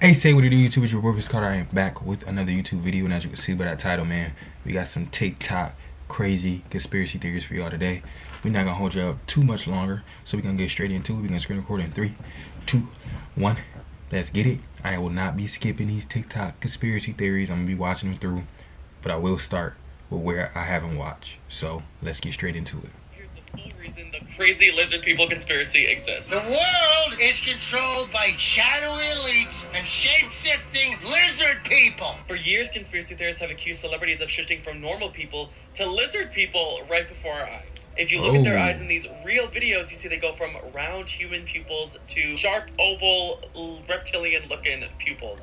Hey, say what it do, YouTube. It's your boy Carter. I am back with another YouTube video, and as you can see by that title, man, we got some TikTok crazy conspiracy theories for y'all today. We're not gonna hold you up too much longer, so we're gonna get straight into it. We're gonna screen record in 3, 2, 1. Let's get it. I will not be skipping these TikTok conspiracy theories. I'm gonna be watching them through, but I will start with where I haven't watched. So let's get straight into it. Full reason the crazy lizard people conspiracy exists. The world is controlled by shadowy elites and shape-shifting lizard people. For years, conspiracy theorists have accused celebrities of shifting from normal people to lizard people right before our eyes. If you look at their eyes in these real videos, you see they go from round human pupils to sharp, oval, reptilian-looking pupils.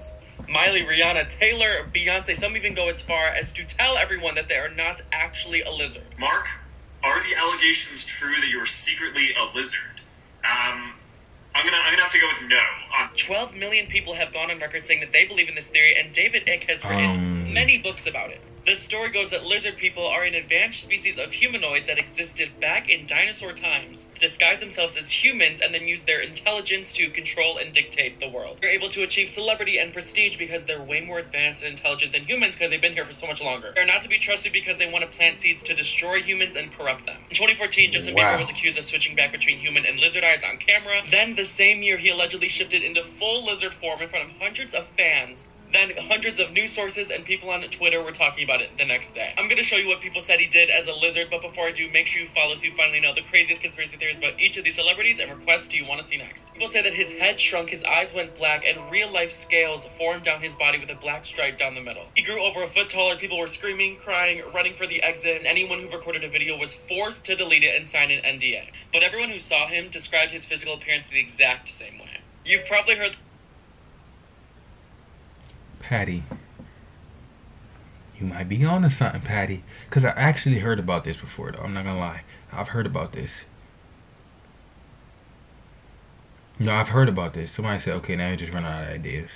Miley, Rihanna, Taylor, Beyonce, some even go as far as to tell everyone that they are not actually a lizard. Mark, are the allegations true that you are secretly a lizard? I'm gonna have to go with no. 12 million people have gone on record saying that they believe in this theory, and David Icke has written many books about it. The story goes that lizard people are an advanced species of humanoids that existed back in dinosaur times, disguise themselves as humans, and then use their intelligence to control and dictate the world. They're able to achieve celebrity and prestige because they're way more advanced and intelligent than humans because they've been here for so much longer. They're not to be trusted because they want to plant seeds to destroy humans and corrupt them. In 2014, Justin Bieber was accused of switching back between human and lizard eyes on camera. Then, the same year, he allegedly shifted into full lizard form in front of hundreds of fans. Then hundreds of news sources and people on Twitter were talking about it the next day. I'm going to show you what people said he did as a lizard, but before I do, make sure you follow so you finally know the craziest conspiracy theories about each of these celebrities and requests you want to see next. People say that his head shrunk, his eyes went black, and real-life scales formed down his body with a black stripe down the middle. He grew over a foot taller, people were screaming, crying, running for the exit, and anyone who recorded a video was forced to delete it and sign an NDA. But everyone who saw him described his physical appearance the exact same way. You've probably heard... Patty, you might be on to something, Patty, because I actually heard about this before, though. I'm not gonna lie, I've heard about this. No, I've heard about this. Somebody said, okay, now you're just running out of ideas.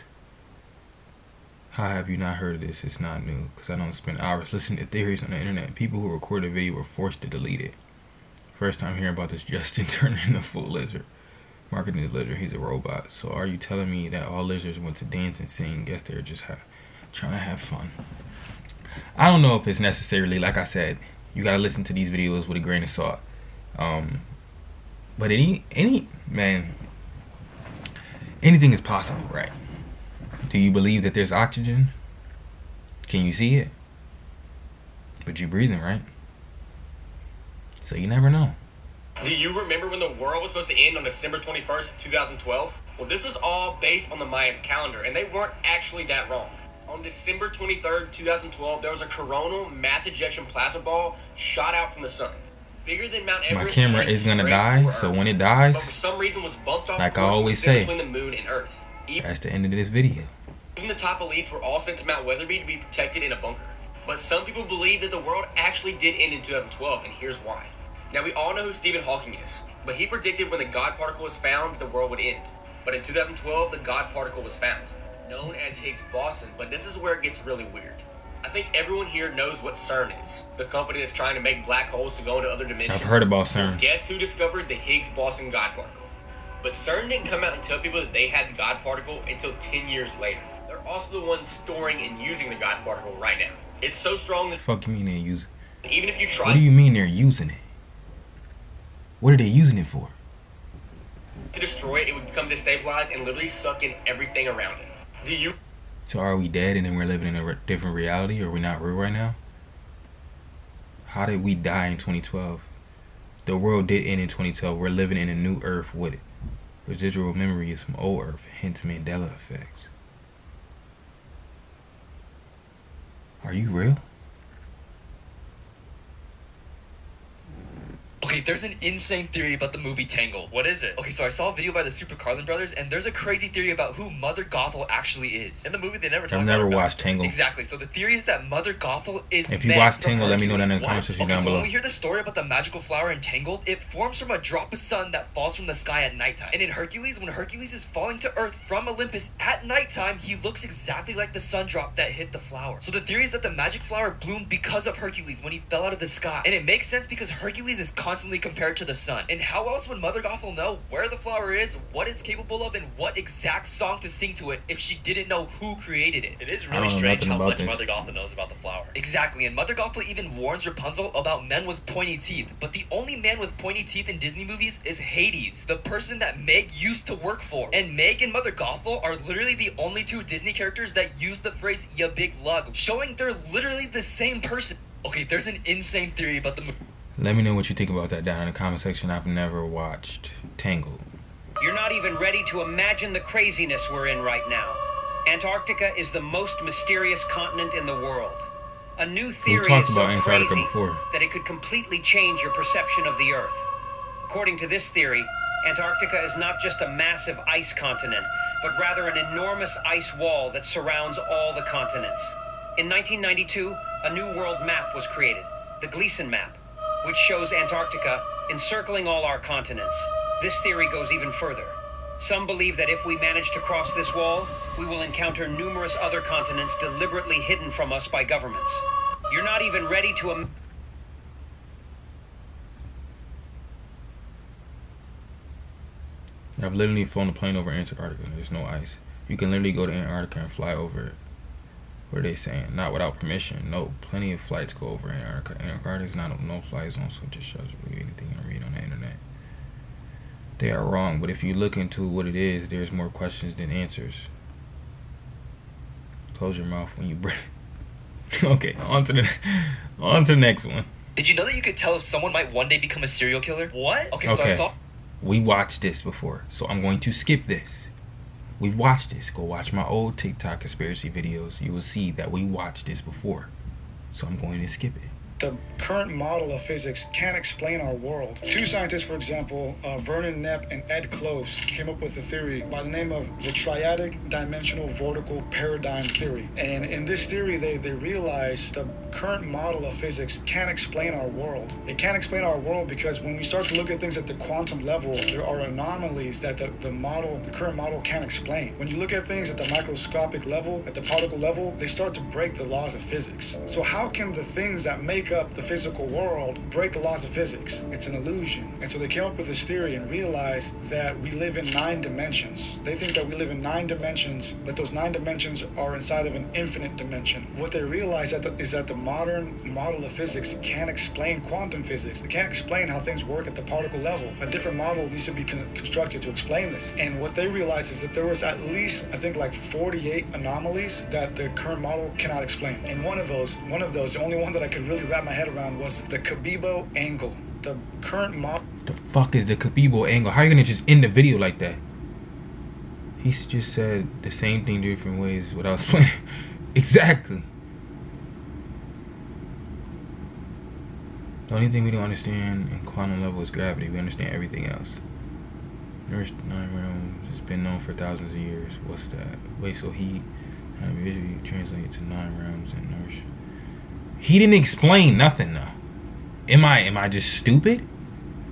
How have you not heard of this? It's not new, because I don't spend hours listening to theories on the internet. People who record a video were forced to delete it. First time hearing about this, Justin turning into a full lizard. Marketing the lizard, he's a robot. So are you telling me that all lizards want to dance and sing? Guess they're just trying to have fun. I don't know if it's necessarily, like I said, you gotta listen to these videos with a grain of salt. But anything is possible, right? Do you believe that there's oxygen? Can you see it? But you're breathing, right? So you never know. Do you remember when the world was supposed to end on December 21st, 2012? Well, this was all based on the Mayans' calendar, and they weren't actually that wrong. On December 23rd, 2012, there was a coronal mass ejection plasma ball shot out from the sun. Bigger than Mount Everest. My camera is gonna die, so when it dies, but for some reason was bumped off like I always say, between the moon and Earth. That's the end of this video. Even the top elites were all sent to Mount Weatherby to be protected in a bunker. But some people believe that the world actually did end in 2012, and here's why. Now, we all know who Stephen Hawking is, but he predicted when the God particle was found, the world would end. But in 2012, the God particle was found, known as Higgs boson, but this is where it gets really weird. I think everyone here knows what CERN is, the company that's trying to make black holes to go into other dimensions. I've heard about CERN. Well, guess who discovered the Higgs boson God particle? But CERN didn't come out and tell people that they had the God particle until 10 years later. They're also the ones storing and using the God particle right now. It's so strong that... Fuck you mean they're using it? Even if you try... What do you mean they're using it? What are they using it for? To destroy it, it would become destabilized and literally suck in everything around it. Do you... So are we dead and then we're living in a different reality, or we're not real right now? How did we die in 2012? The world did end in 2012. We're living in a new Earth with residual memories from old Earth, hence Mandela effects. Are you real? Okay, there's an insane theory about the movie Tangled. What is it? Okay, so I saw a video by the Super Carlin brothers, and there's a crazy theory about who Mother Gothel actually is. In the movie, they never talk I've about never it. watched Tangled. Exactly, so the theory is that Mother Gothel is If you meant watch from Tangled, let me know that in the Hercules. comment section Okay, down so below. when we hear the story about the magical flower in Tangled, it forms from a drop of sun that falls from the sky at nighttime. And in Hercules, when Hercules is falling to Earth from Olympus at nighttime, he looks exactly like the sun drop that hit the flower. So the theory is that the magic flower bloomed because of Hercules when he fell out of the sky. And it makes sense because Hercules is constantly constantly compared to the sun. And how else would Mother Gothel know where the flower is, what it's capable of, and what exact song to sing to it if she didn't know who created it? It is really strange how much Mother Gothel knows about the flower. Exactly, and Mother Gothel even warns Rapunzel about men with pointy teeth. But the only man with pointy teeth in Disney movies is Hades, the person that Meg used to work for. And Meg and Mother Gothel are literally the only two Disney characters that use the phrase "ya big lug," showing they're literally the same person. Okay, there's an insane theory about the movie. Let me know what you think about that down in the comment section. I've never watched Tangled. You're not even ready to imagine the craziness we're in right now. Antarctica is the most mysterious continent in the world. A new theory talked is so about Antarctica crazy before. that it could completely change your perception of the Earth. According to this theory, Antarctica is not just a massive ice continent, but rather an enormous ice wall that surrounds all the continents. In 1992, a new world map was created, the Gleason map, which shows Antarctica encircling all our continents. This theory goes even further. Some believe that if we manage to cross this wall, we will encounter numerous other continents deliberately hidden from us by governments. You're not even ready to I've literally flown a plane over Antarctica and there's no ice. You can literally go to Antarctica and fly over it. What are they saying? Not without permission. No, plenty of flights go over Antarctica. Antarctica is not a no-fly zone, so it just shows you anything you read on the internet. They are wrong, but if you look into what it is, there's more questions than answers. Close your mouth when you breathe. Okay, on to the next one. Did you know that you could tell if someone might one day become a serial killer? What? Okay, so I saw... We watched this before, so I'm going to skip this. We've watched this. Go watch my old TikTok conspiracy videos. You will see that we watched this before. So I'm going to skip it. The current model of physics can't explain our world. Two scientists, for example, Vernon Knepp and Ed Close, came up with a theory by the name of the triadic dimensional vortical paradigm theory. And in this theory, they realized the current model of physics can't explain our world. It can't explain our world because when we start to look at things at the quantum level, there are anomalies that the current model can't explain. When you look at things at the microscopic level, at the particle level, they start to break the laws of physics. So how can the things that make up the physical world break the laws of physics? It's an illusion. And so they came up with this theory and realized that we live in 9 dimensions. They think that we live in 9 dimensions, but those 9 dimensions are inside of an infinite dimension. What they realize is that the modern model of physics can't explain quantum physics. It can't explain how things work at the particle level. A different model needs to be constructed to explain this. And what they realized is that there was at least, I think, like 48 anomalies that the current model cannot explain. And one of those, the only one that I could really wrap my head around was the Cabebo angle. The current model. The fuck is the Cabebo angle? How are you gonna just end the video like that? He's just said the same thing different ways without explaining. Exactly. The only thing we don't understand in quantum level is gravity. We understand everything else. Earth's 9 realms has been known for thousands of years. What's that? Wait, so he visually translated to 9 realms and Earth. He didn't explain nothing though. Am I just stupid?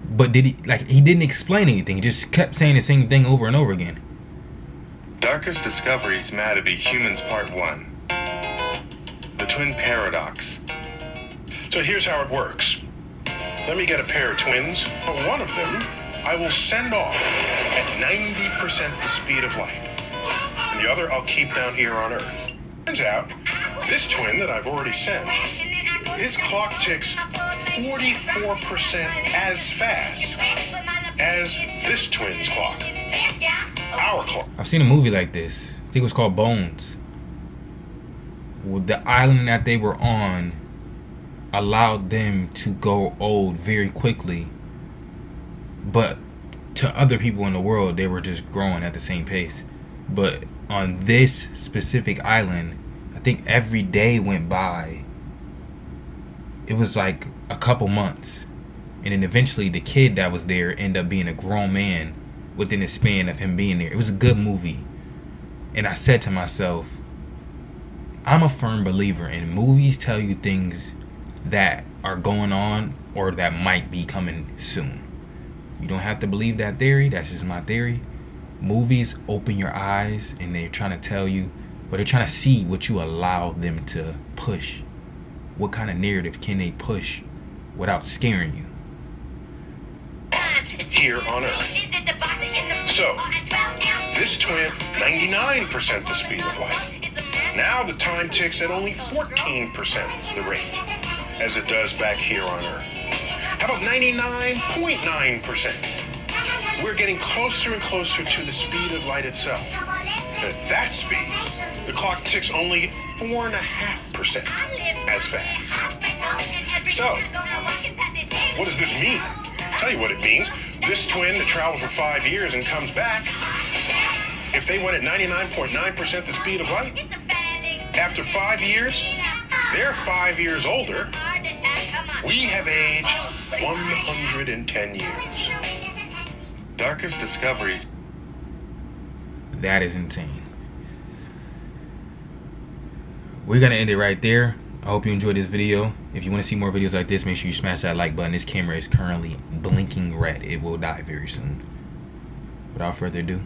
But did he, like, he didn't explain anything. He just kept saying the same thing over and over again. Darkest Discoveries Mad to Be Humans Part 1. The Twin Paradox. So here's how it works. Let me get a pair of twins, but one of them I will send off at 90% the speed of light. And the other I'll keep down here on Earth. Turns out, this twin that I've already sent, his clock ticks 44% as fast as this twin's clock. Our clock. I've seen a movie like this. I think it was called Bones. The island that they were on allowed them to go old very quickly, but to other people in the world, they were just growing at the same pace. But on this specific island, I think every day went by, it was like a couple months, and then eventually the kid that was there ended up being a grown man within the span of him being there. It was a good movie, and I said to myself, I'm a firm believer in movies tell you things that are going on or that might be coming soon. You don't have to believe that theory. That's just my theory. Movies open your eyes and they're trying to tell you, but they're trying to see what you allow them to push. What kind of narrative can they push without scaring you? here on Earth. So, this twin, 99% the speed of light. Now the time ticks at only 14% the rate, as it does back here on Earth. How about 99.9%? We're getting closer and closer to the speed of light itself. And at that speed, the clock ticks only 4.5% as fast. So, what does this mean? I'll tell you what it means. This twin that traveled for 5 years and comes back, if they went at 99.9% the speed of light, after 5 years, they're 5 years older. We have aged 110 years. Darkest discoveries. That is insane. We're gonna end it right there. I hope you enjoyed this video. If you want to see more videos like this, make sure you smash that like button. This camera is currently blinking red. It will die very soon. Without further ado,